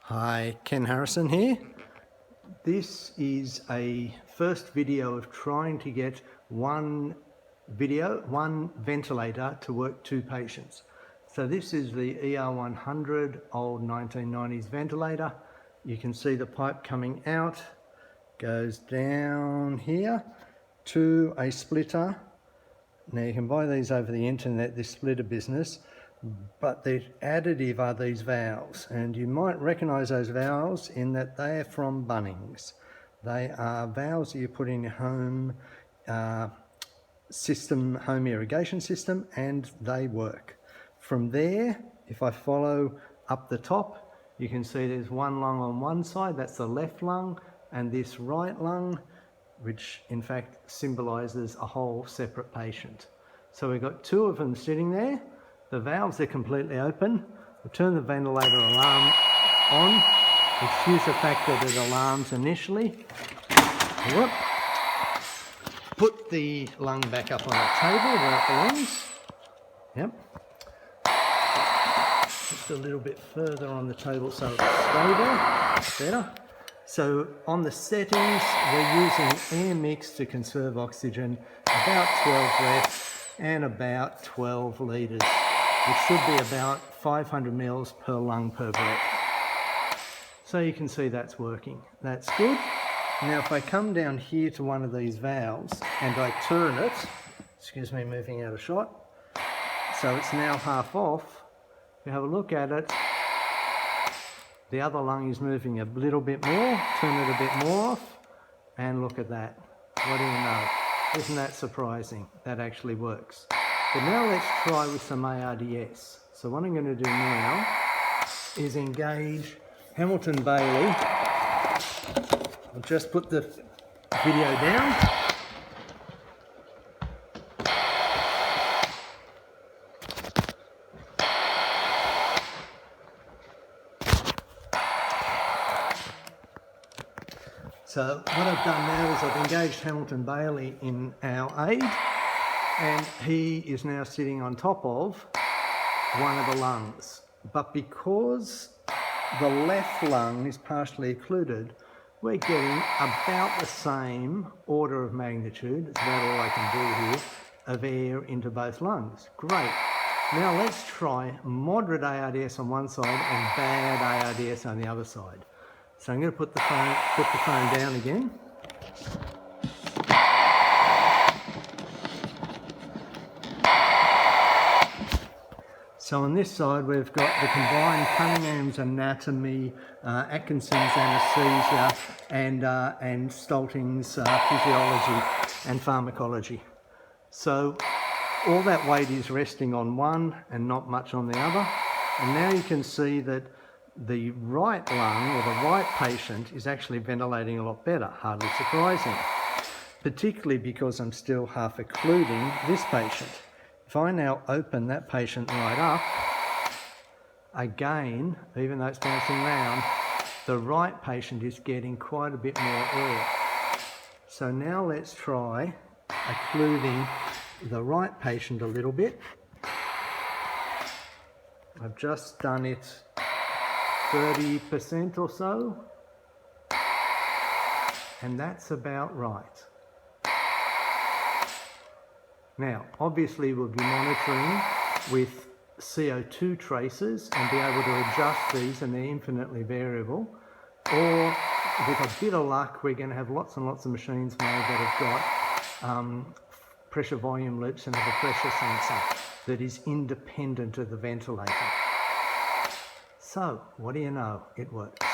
Hi, Ken Harrison here. This is a first video of trying to get one ventilator to work two patients. So this is the ER100 old 1990s ventilator. You can see the pipe coming out, goes down here to a splitter. Now you can buy these over the internet, this splitter business, but the additive are these valves, and you might recognise those valves in that they are from Bunnings. They are valves that you put in your home home irrigation system, and they work. From there, if I follow up the top, you can see there's one lung on one side, that's the left lung, and this right lung, which in fact symbolises a whole separate patient. So we've got two of them sitting there. The valves are completely open. We'll turn the ventilator alarm on. Excuse the fact that it alarms initially. Whoop. Put the lung back up on the table where it belongs. Yep. Just a little bit further on the table so it's stable. Better. So on the settings, we're using air mix to conserve oxygen, about 12 breaths and about 12 litres, which should be about 500 mils per lung per breath. So you can see that's working. That's good. Now if I come down here to one of these valves and I turn it, excuse me, moving out of shot, so it's now half off. If you have a look at it, the other lung is moving a little bit more, turn it a bit more off, and look at that. What do you know? Isn't that surprising? That actually works. But now let's try with some ARDS. So what I'm going to do now is engage Hamilton Bailey. I'll just put the video down. So what I've done now is I've engaged Hamilton Bailey in our aid, and he is now sitting on top of one of the lungs. But because the left lung is partially occluded, we're getting about the same order of magnitude, it's about all I can do here, of air into both lungs. Great. Now let's try moderate ARDS on one side and bad ARDS on the other side. So I'm going to put the phone down again. So on this side we've got the combined Cunningham's anatomy, Atkinson's anaesthesia, and Stolting's physiology and pharmacology. So all that weight is resting on one and not much on the other. And now you can see that the right lung, or the right patient, is actually ventilating a lot better, hardly surprising, particularly because I'm still half occluding this patient. If I now open that patient right up, again, even though it's bouncing around, the right patient is getting quite a bit more air. So now let's try occluding the right patient a little bit. I've just done it 30% or so, and that's about right. Now, obviously we'll be monitoring with CO2 tracers and be able to adjust these, and they're infinitely variable. Or with a bit of luck, we're going to have lots and lots of machines made that have got pressure volume loops and have a pressure sensor that is independent of the ventilator. So, what do you know? It works.